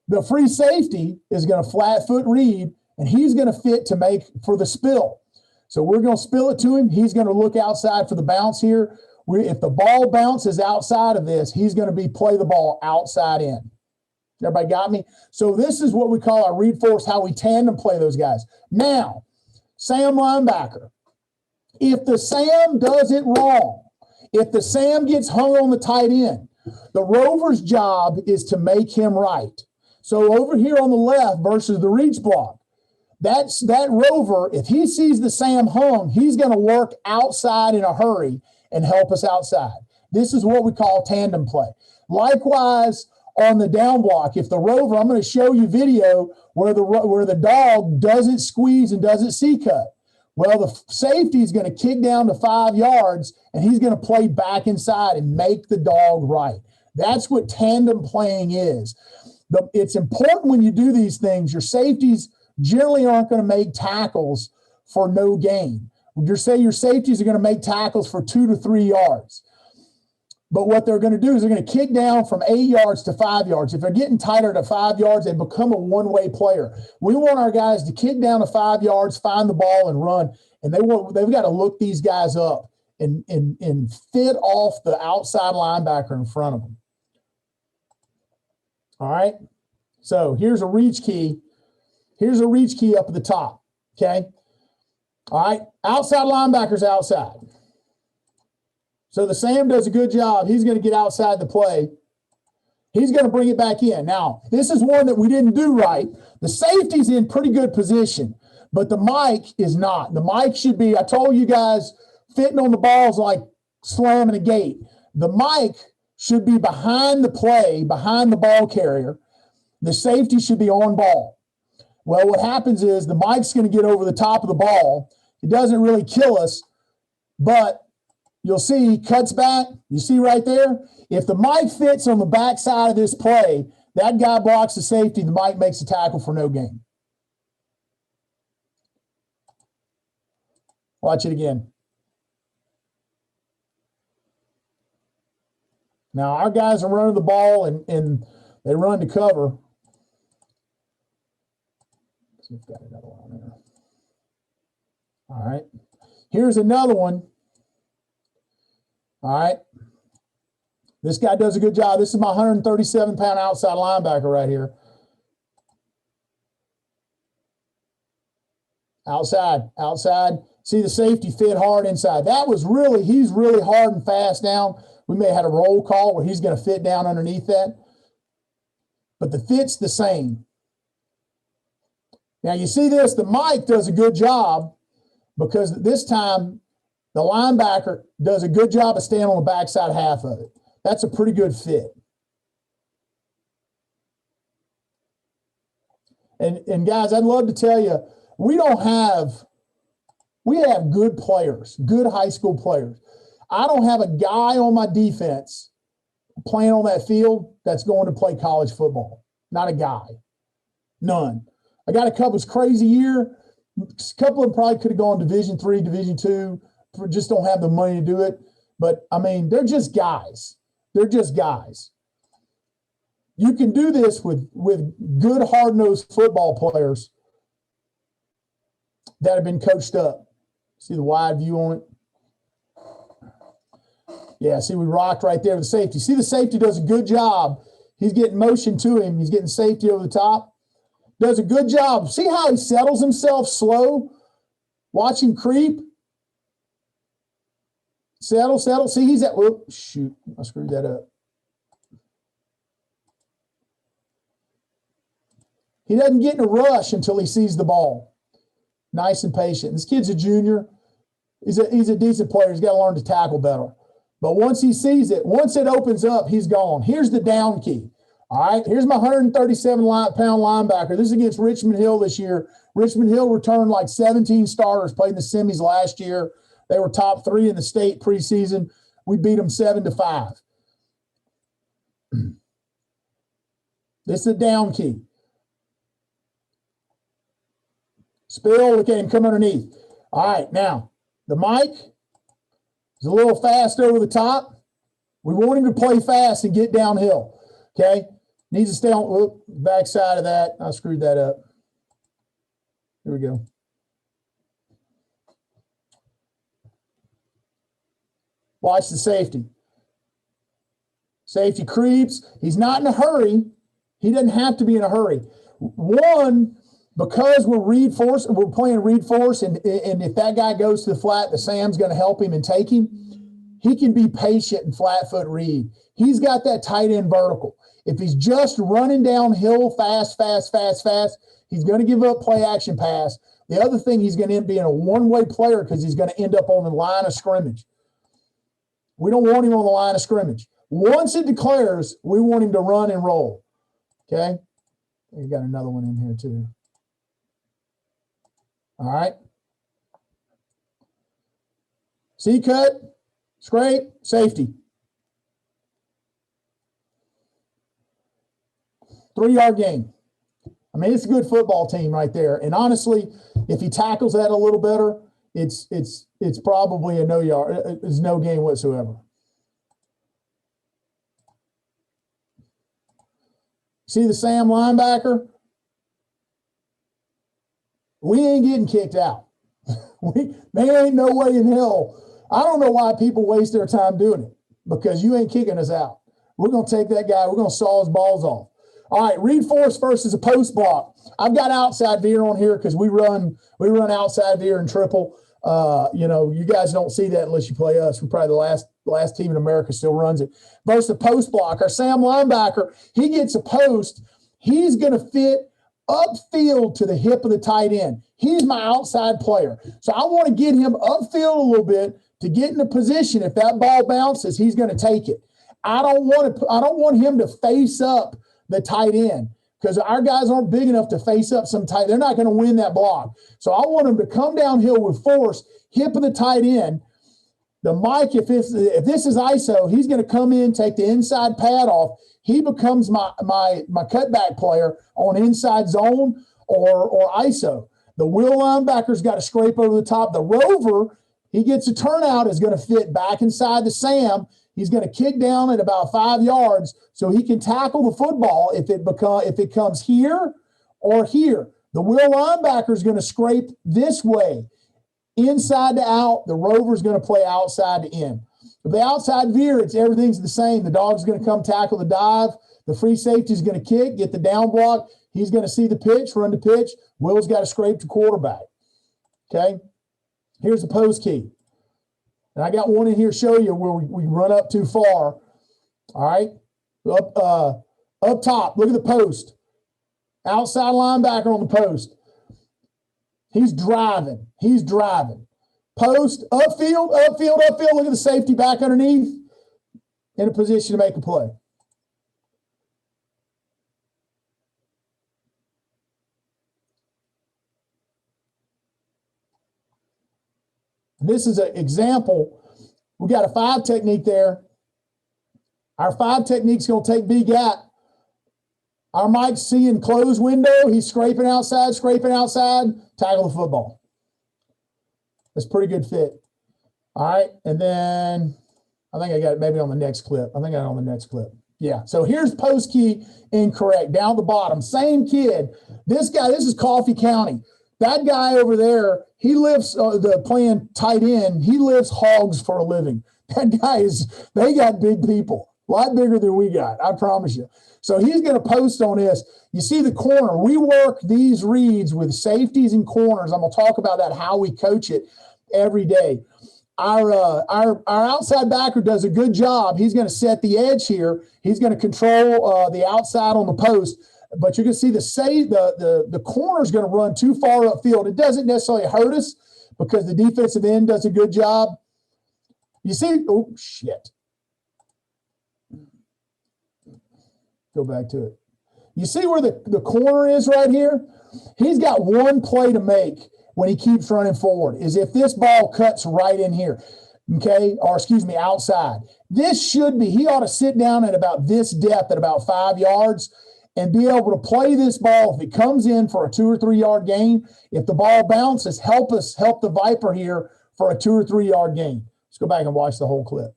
The free safety is going to flat foot read, and he's going to fit to make for the spill. So we're going to spill it to him. He's going to look outside for the bounce here. If the ball bounces outside of this, he's going to play the ball outside in. Everybody got me? So this is what we call our read force, how we tandem play those guys. Now, Sam linebacker. If the Sam does it wrong, if the Sam gets hung on the tight end, the Rover's job is to make him right. So over here on the left versus the reach block, that Rover, if he sees the Sam hung, he's going to work outside in a hurry and help us outside. This is what we call tandem play. Likewise, on the down block, if the Rover, I'm going to show you video where the Dog doesn't squeeze and doesn't C-cut. Well, the safety is going to kick down to 5 yards, and he's going to play back inside and make the Dog right. That's what tandem playing is. It's important when you do these things. Your safeties generally aren't going to make tackles for no gain. Your safeties are going to make tackles for 2 to 3 yards. But what they're going to do is they're going to kick down from 8 yards to 5 yards. If they're getting tighter to 5 yards, they become a one-way player. We want our guys to kick down to 5 yards, find the ball, and run. And they've got to look these guys up and fit off the outside linebacker in front of them. All right. So here's a reach key. Here's a reach key up at the top. Okay. All right. Outside linebacker's outside. So the Sam does a good job. He's going to get outside the play. He's going to bring it back in. Now, this is one that we didn't do right. The safety's in pretty good position, but the Mike is not. The Mike should be, I told you guys, fitting on the balls like slamming a gate. The Mike should be behind the play, behind the ball carrier. The safety should be on ball. Well, what happens is the Mike's going to get over the top of the ball. It doesn't really kill us, but you'll see he cuts back. You see right there? If the Mike fits on the backside of this play, that guy blocks the safety. The Mike makes a tackle for no gain. Watch it again. Now, our guys are running the ball, and they run to cover. So we've got another one on there. All right. Here's another one. All right. This guy does a good job. This is my 137-pound outside linebacker right here. Outside. See the safety fit hard inside. He's really hard and fast down. We may have had a roll call where he's going to fit down underneath that. But the fit's the same. Now you see this, the Mike does a good job because this time the linebacker does a good job of staying on the backside half of it. That's a pretty good fit. And guys, I'd love to tell you, we have good players, good high school players. I don't have a guy on my defense playing on that field that's going to play college football. Not a guy. None. I got a couple of crazy year. A couple of them probably could have gone Division III, Division II, just don't have the money to do it. But, I mean, they're just guys. They're just guys. You can do this with good, hard-nosed football players that have been coached up. See the wide view on it? Yeah, see, we rocked right there with the safety. See, the safety does a good job. He's getting motion to him. He's getting safety over the top. Does a good job. See how he settles himself slow? Watch him creep. Settle. See, he's at, whoop, shoot, I screwed that up. He doesn't get in a rush until he sees the ball. Nice and patient. This kid's a junior. He's a decent player. He's got to learn to tackle better. But once he sees it, once it opens up, he's gone. Here's the down key. All right, here's my 137-pound linebacker. This is against Richmond Hill this year. Richmond Hill returned like 17 starters, played in the semis last year. They were top 3 in the state preseason. We beat them 7-5. This is the down key. Spill, look at him come underneath. All right, now, the Mike is a little fast over the top. We want him to play fast and get downhill, okay? Needs to stay on back side of that. I screwed that up. Here we go. Watch the safety. Safety creeps. He's not in a hurry. He doesn't have to be in a hurry. One, because we're playing read force, and if that guy goes to the flat, the Sam's going to help him and take him. He can be patient and flat foot read. He's got that tight end vertical. If he's just running downhill fast, he's going to give up play action pass. The other thing, he's going to end up being a one-way player because he's going to end up on the line of scrimmage. We don't want him on the line of scrimmage. Once it declares, we want him to run and roll. Okay? You got another one in here too. All right. C cut, scrape, safety. 3-yard gain. I mean, it's a good football team right there. And honestly, if he tackles that a little better, it's probably a no yard. It's no gain whatsoever. See the Sam linebacker? We ain't getting kicked out. There ain't no way in hell. I don't know why people waste their time doing it, because you ain't kicking us out. We're going to take that guy. We're going to saw his balls off. All right, read force versus a post block. I've got outside veer on here because we run outside veer and triple. You guys don't see that unless you play us. We're probably the last team in America still runs it. Versus a post block. Our Sam linebacker, he gets a post. He's going to fit upfield to the hip of the tight end. He's my outside player. So I want to get him upfield a little bit to get in a position. If that ball bounces, he's going to take it. I don't want him to face up the tight end, because our guys aren't big enough to face up some tight. They're not going to win that block. So I want him to come downhill with force, hip of the tight end. The Mike, if this is ISO, he's going to come in, take the inside pad off. He becomes my cutback player on inside zone or ISO. The wheel linebacker's got to scrape over the top. The rover, he gets a turnout, is going to fit back inside the Sam. He's going to kick down at about 5 yards so he can tackle the football if it comes here or here. The wheel linebacker is going to scrape this way, inside to out. The rover is going to play outside to in. If the outside veer, everything's the same. The dog's going to come tackle the dive. The free safety is going to kick, get the down block. He's going to see the pitch, run the pitch. Will's got to scrape the quarterback. Okay? Here's the post key. And I got one in here to show you where we run up too far. All right? Up top, look at the post. Outside linebacker on the post. He's driving. Post, upfield. Look at the safety back underneath. In a position to make a play. This is an example. We got a 5 technique there. Our 5 technique's going to take B gap. Our Mike's seeing closed window. He's scraping outside, tackle the football. That's a pretty good fit. All right. And then I think I got it maybe on the next clip. Yeah. So here's post key incorrect. Down the bottom. Same kid. This guy, this is Coffee County. That guy over there, he lifts playing tight end. He lifts hogs for a living. That guy they got big people, a lot bigger than we got, I promise you. So he's going to post on this. You see the corner. We work these reads with safeties and corners. I'm going to talk about that, how we coach it every day. Our outside backer does a good job. He's going to set the edge here. He's going to control the outside on the post. But you're going to see the corner is going to run too far upfield. It doesn't necessarily hurt us because the defensive end does a good job. You see, oh, shit. Go back to it. You see where the corner is right here? He's got one play to make when he keeps running forward, is if this ball cuts right in here, okay? Or excuse me, outside. This should be, he ought to sit down at about this depth at about 5 yards and be able to play this ball. If it comes in for a 2 or 3 yard gain, if the ball bounces, help the Viper here for a 2 or 3 yard gain. Let's go back and watch the whole clip.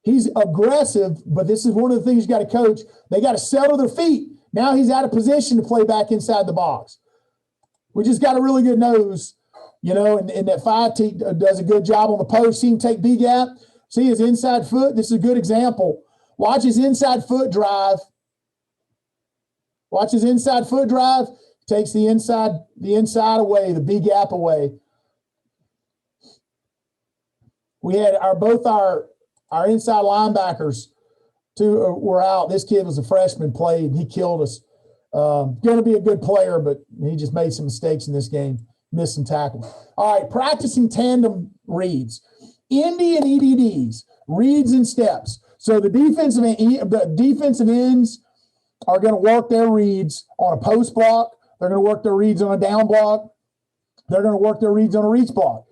He's aggressive, but this is one of the things you got to coach. They got to settle their feet. Now he's out of position to play back inside the box. We just got a really good nose, and that 5 does a good job on the post. See him take B gap. See his inside foot. This is a good example. Watch his inside foot drive. Takes the inside away, the B gap away. We had both our inside linebackers were out. This kid was a freshman, played, and he killed us. Going to be a good player, but he just made some mistakes in this game, missed some tackles. All right, practicing tandem reads. ND and EDDs, reads and steps. So the defensive ends are going to work their reads on a post block. They're going to work their reads on a down block. They're going to work their reads on a reach block.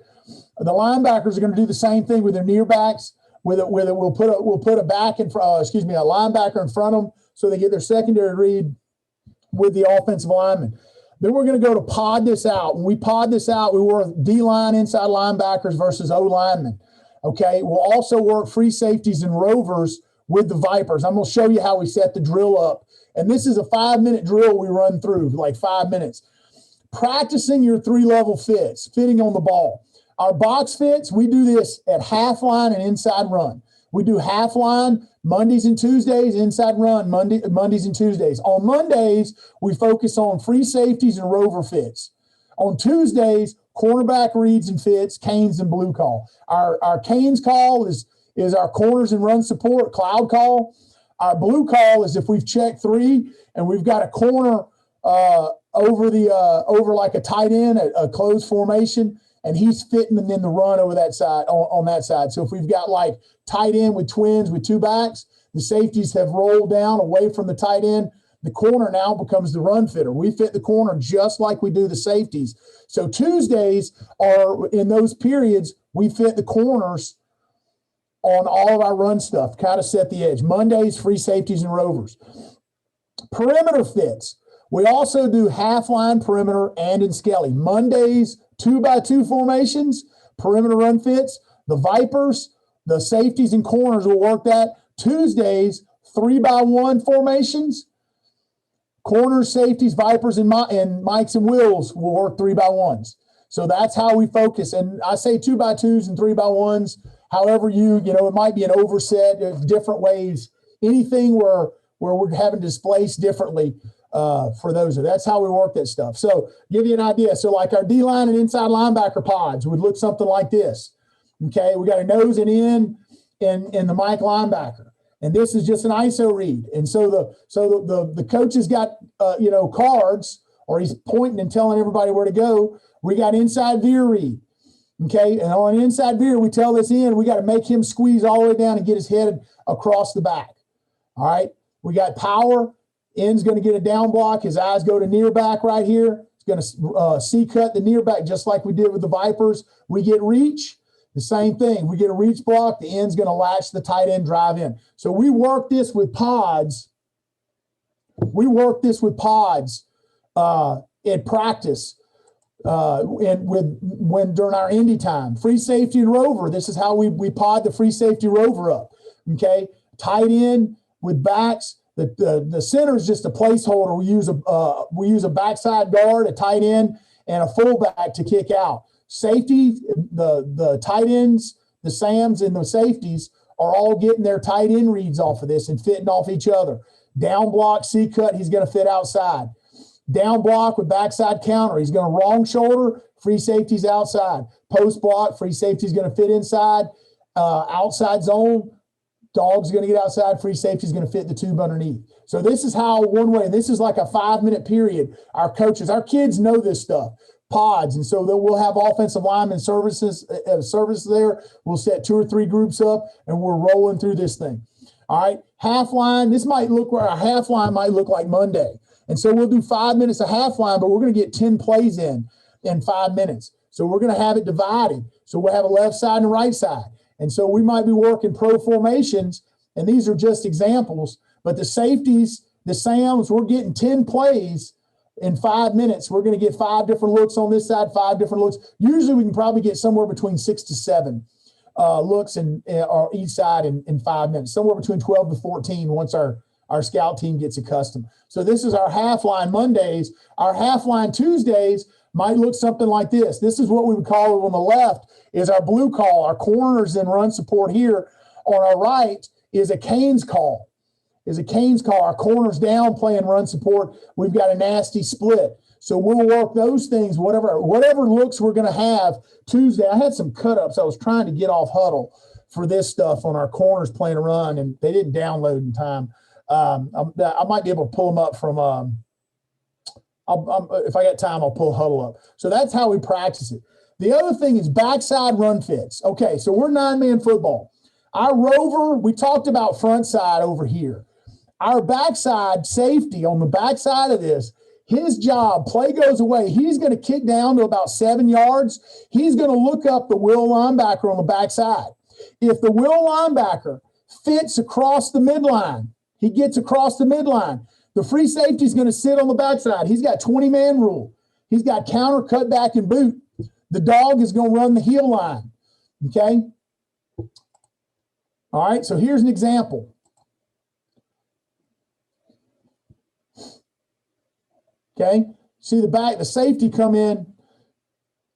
The linebackers are going to do the same thing with their near backs. We'll put a back in front. A linebacker in front of them so they get their secondary read with the offensive lineman. Then we're going to go to pod this out. When we pod this out, we work D-line inside linebackers versus O-linemen. Okay, we'll also work free safeties and rovers with the Vipers. I'm going to show you how we set the drill up. And this is a 5-minute drill we run through, like 5 minutes. Practicing your 3-level fits, fitting on the ball. Our box fits, we do this at half line and inside run. We do half line Mondays and Tuesdays, inside run Mondays and Tuesdays. On Mondays, we focus on free safeties and rover fits. On Tuesdays, cornerback reads and fits, canes and blue call. Our canes call is our corners and run support, cloud call. Our blue call is if we've checked 3 and we've got a corner over like a tight end, a closed formation, and he's fitting them in the run over that side, on that side. So if we've got like tight end with twins with 2 backs, the safeties have rolled down away from the tight end. The corner now becomes the run fitter. We fit the corner just like we do the safeties. So Tuesdays are, in those periods, we fit the corners on all of our run stuff, kind of set the edge. Mondays, free safeties and rovers. Perimeter fits. We also do half line perimeter and in Skelly. Mondays, 2x2 formations, perimeter run fits. The Vipers, the safeties and corners will work that. Tuesdays, 3x1 formations. Corners, safeties, Vipers, and Mikes and Wills will work 3x1s. So that's how we focus. And I say 2x2s and 3x1s. However, it might be an overset, different ways. Anything where we're having to displace differently for those. That's how we work that stuff. So give you an idea. So like our D-line and inside linebacker pods would look something like this. Okay, we got a nose and in the Mike linebacker. And this is just an ISO read. And so the coach has got cards, or he's pointing and telling everybody where to go. We got inside veer read. Okay, and on an inside veer, we tell this end, we got to make him squeeze all the way down and get his head across the back. All right, we got power. End's going to get a down block. His eyes go to near back right here. He's going to C-cut the near back just like we did with the Vipers. We get reach. The same thing. We get a reach block. The end's going to latch the tight end, drive in. So we work this with pods. In practice when during our indie time. Free safety and rover. This is how we pod the free safety rover up. Okay, tight end with backs. The center is just a placeholder. We use a backside guard, a tight end, and a fullback to kick out. Safety, the tight ends, the Sams, and the safeties are all getting their tight end reads off of this and fitting off each other. Down block, C-cut, he's going to fit outside. Down block with backside counter, he's going to wrong shoulder, free safety's outside. Post block, free safety's going to fit inside. Outside zone, dog's going to get outside, free safety's going to fit the tube underneath. So this is how one way, and this is like a 5-minute period. Our kids know this stuff. Pods, and so we'll have offensive lineman services there. We'll set 2 or 3 groups up, and we're rolling through this thing. All right, half line. This might look where our half line might look like Monday, and so we'll do 5 minutes of half line, but we're going to get 10 plays in 5 minutes. So we're going to have it divided. So we'll have a left side and a right side, and so we might be working pro formations, and these are just examples. But the safeties, the Sams, we're getting 10 plays. In 5 minutes, we're going to get 5 different looks on this side, 5 different looks. Usually we can probably get somewhere between 6 to 7 looks or each side in 5 minutes, somewhere between 12 to 14 once our scout team gets accustomed. So this is our half line Mondays. Our half line Tuesdays might look something like this. This is what we would call it on the left is our blue call. Our corners in run support here. On our right is a Canes call. Our corners down playing run support. We've got a nasty split. So we'll work those things, whatever looks we're going to have Tuesday. I had some cut-ups. I was trying to get off huddle for this stuff on our corners playing a run, and they didn't download in time. I might be able to pull them up from if I got time, I'll pull huddle up. So that's how we practice it. The other thing is backside run fits. Okay, so we're 9-man football. Our rover, we talked about front side over here. Our backside safety on the backside of this, his job, play goes away. He's going to kick down to about 7 yards. He's going to look up the will linebacker on the backside. If the will linebacker fits across the midline, he gets across the midline, the free safety is going to sit on the backside. He's got 20-man rule. He's got counter, cut back, and boot. The dog is going to run the heel line. Okay? All right, so here's an example. Okay, see the safety come in,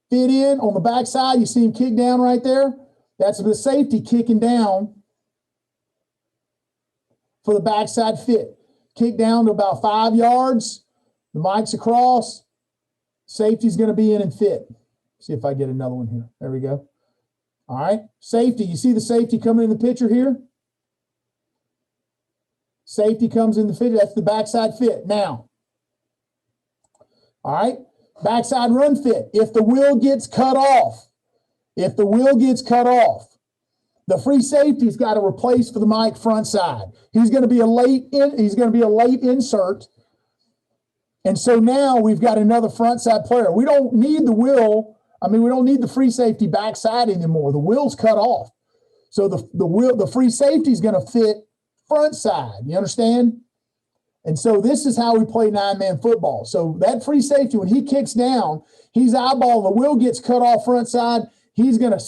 fit in on the backside. You see him kick down right there. That's the safety kicking down for the backside fit. Kick down to about 5 yards. The mic's across. Safety's going to be in and fit. See if I get another one here. There we go. All right, safety. You see the safety coming in the picture here? Safety comes in the fit. That's the backside fit. Now, all right, backside run fit. If the wheel gets cut off, the free safety's got to replace for the Mike front side. He's going to be a late insert. And so now we've got another front side player. We don't need the wheel. We don't need the free safety backside anymore. The wheel's cut off. So the free safety is going to fit front side. You understand? And so this is how we play 9-man football. So that free safety, when he kicks down, he's eyeballing, the wheel gets cut off front side. He's gonna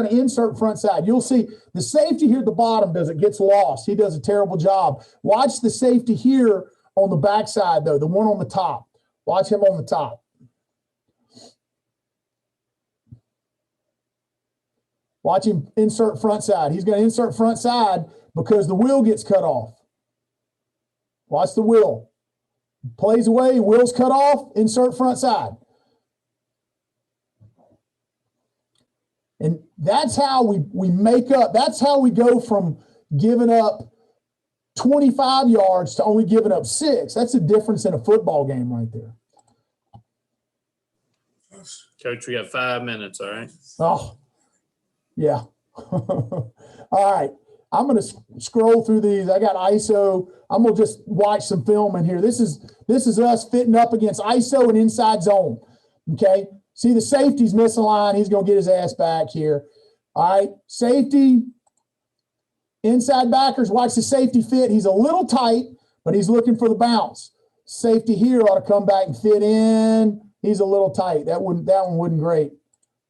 insert front side. You'll see the safety here at the bottom gets lost. He does a terrible job. Watch the safety here on the backside though, the one on the top. Watch him on the top. Watch him insert front side. He's going to insert front side because the wheel gets cut off. Watch the wheel. Plays away, wheel's cut off, insert front side. And that's how we make up. That's how we go from giving up 25 yards to only giving up 6. That's a difference in a football game right there. Coach, we got 5 minutes, all right? Oh, yeah. All right. I'm going to scroll through these. I got ISO. I'm going to just watch some film in here. This is us fitting up against ISO and inside zone. Okay. See the safety's missing line. He's going to get his ass back here. All right. Safety. Inside backers. Watch the safety fit. He's a little tight, but he's looking for the bounce. Safety here ought to come back and fit in. He's a little tight. That one wouldn't great.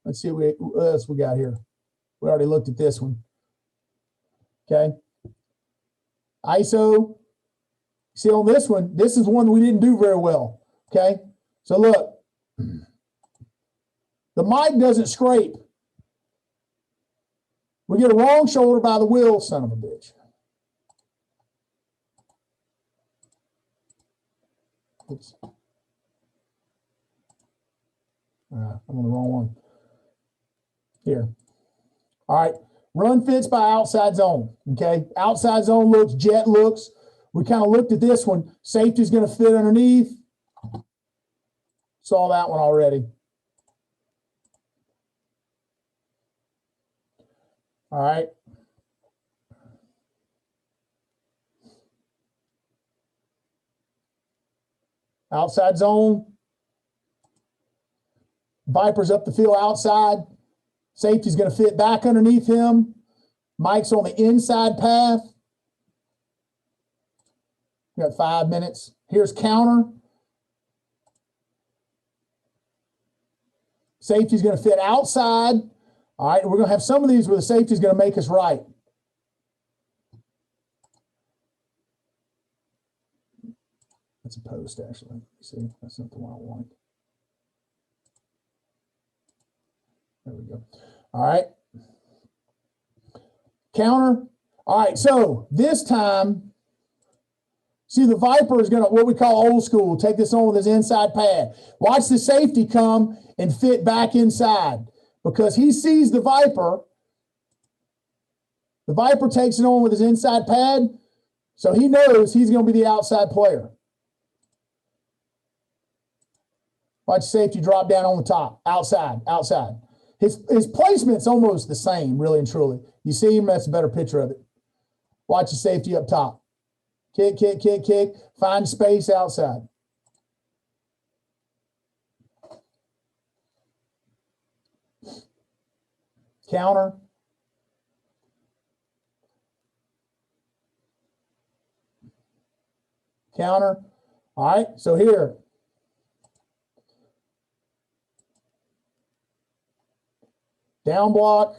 Let's see what else we got here. We already looked at this one. Okay. ISO. See on this one, this is one we didn't do very well. Okay. So look, the mic doesn't scrape. We get a wrong shoulder by the wheel, son of a bitch. Oops. I'm on the wrong one. Here. All right. Run fits by outside zone. Okay. Outside zone looks, jet looks. We kind of looked at this one. Safety's going to fit underneath. Saw that one already. All right. Outside zone. Viper's up the field outside. Safety's going to fit back underneath him. Mike's on the inside path. We got 5 minutes. Here's counter. Safety's going to fit outside. All right, we're going to have some of these where the safety's going to make us right. That's a post, actually. See, that's not the one I want. There we go. All right. Counter. All right, so this time, see the Viper is going to, what we call old school, take this on with his inside pad. Watch the safety come and fit back inside because he sees the Viper. The Viper takes it on with his inside pad, so he knows he's going to be the outside player. Watch safety drop down on the top, outside, outside. His placement's almost the same, really and truly. You see him, that's a better picture of it. Watch the safety up top. Kick, kick, kick, kick. Find space outside. Counter. Counter. All right, so here. Down block.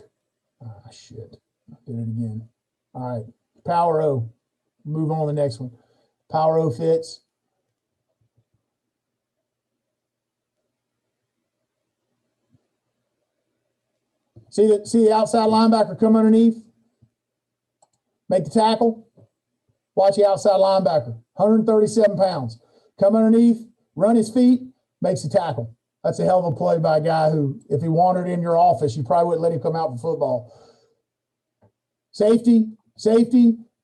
Ah, shit. I did it again. All right. Power O. Move on to the next one. Power O fits. See the outside linebacker come underneath? Make the tackle. Watch the outside linebacker. 137 pounds. Come underneath, run his feet, makes the tackle. That's a hell of a play by a guy who, if he wandered in your office, you probably wouldn't let him come out for football. Safety,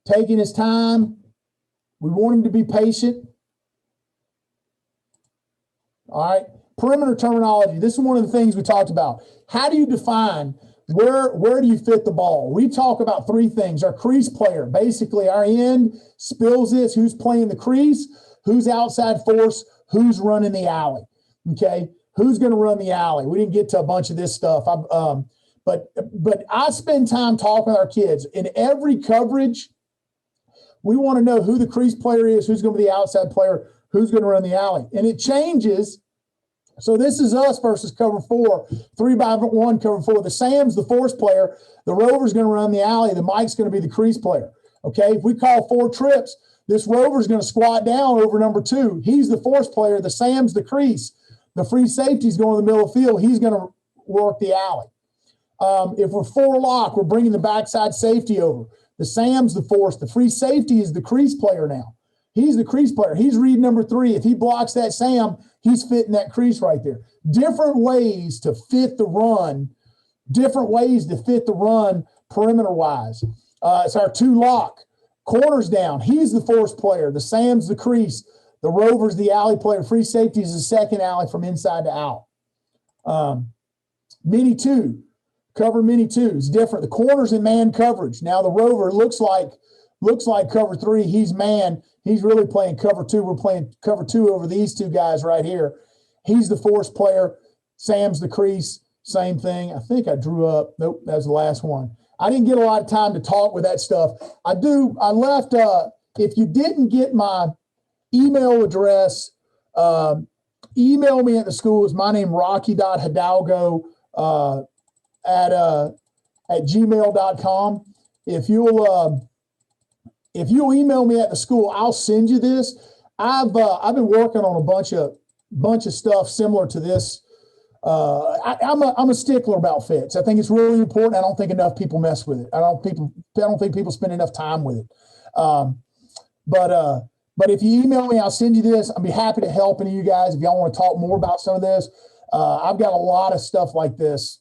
taking his time. We want him to be patient. All right. Perimeter terminology. This is one of the things we talked about. How do you define where do you fit the ball? We talk about 3 things. Our crease player, basically our end spills this. Who's playing the crease? Who's outside force? Who's running the alley? Okay. Who's going to run the alley? We didn't get to a bunch of this stuff. But I spend time talking with our kids. In every coverage, We want to know who the crease player is, who's going to be the outside player, who's going to run the alley. And it changes. So this is us versus cover 4, 3-by-1 cover 4. The Sam's the force player. The Rover's going to run the alley. The Mike's going to be the crease player. Okay, if we call 4 trips, this Rover's going to squat down over number 2. He's the force player. The Sam's the crease. The free safety's going to the middle of the field. He's going to work the alley. If we're 4 lock, we're bringing the backside safety over. The Sam's the force. The free safety is the crease player now. He's the crease player. He's read number 3. If he blocks that Sam, he's fitting that crease right there. Different ways to fit the run. Different ways to fit the run perimeter-wise. It's our 2 lock. Corners down. He's the force player. The Sam's the crease. The Rover's the alley player. Free safety is the second alley from inside to out. Mini 2. Cover mini 2 is different. The corner's in man coverage. Now the Rover looks like cover 3. He's man. He's really playing cover 2. We're playing cover 2 over these 2 guys right here. He's the force player. Sam's the crease. Same thing. I think I drew up. Nope, that was the last one. I didn't get a lot of time to talk with that stuff. I left, if you didn't get my email address, email me at the school. It's my name, rocky.hidalgo at gmail.com. If you'll email me at the school, I'll send you this. I've been working on a bunch of stuff similar to this. I'm a stickler about fits. I think it's really important. I don't think enough people mess with it. I don't think people spend enough time with it. But if you email me, I'll send you this. I'll be happy to help any of you guys if y'all want to talk more about some of this. I've got a lot of stuff like this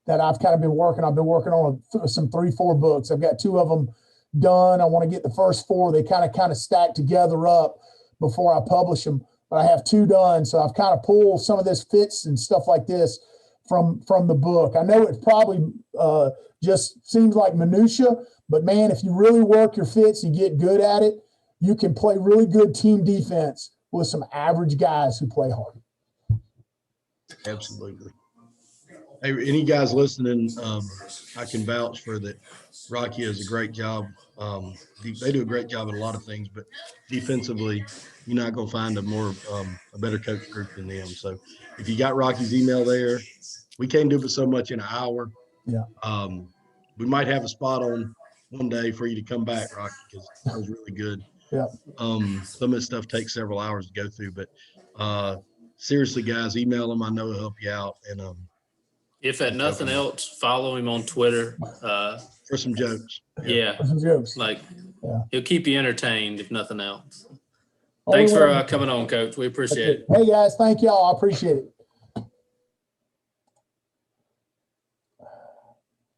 that I've kind of been working. I've been working on some 3-4 books. I've got 2 of them done. I want to get the first 4. They kind of stack together up before I publish them. But I have 2 done. So I've kind of pulled some of this fits and stuff like this from the book. I know it probably just seems like minutia, but man, if you really work your fits and get good at it, you can play really good team defense with some average guys who play hard. Absolutely. Hey, any guys listening, I can vouch for that. Rocky does a great job. They do a great job at a lot of things, but defensively, you're not going to find a better coach group than them. So if you got Rocky's email there, we can't do it so much in an hour. Yeah. We might have a spot on one day for you to come back, Rocky, because that was really good. Yeah. Some of this stuff takes several hours to go through, but seriously, guys, email him. I know he'll help you out. And if at nothing else, follow him on Twitter. For some jokes. Yeah. For some jokes. He'll keep you entertained if nothing else. Thanks for coming on, Coach. We appreciate it. Hey, guys, thank y'all. I appreciate it.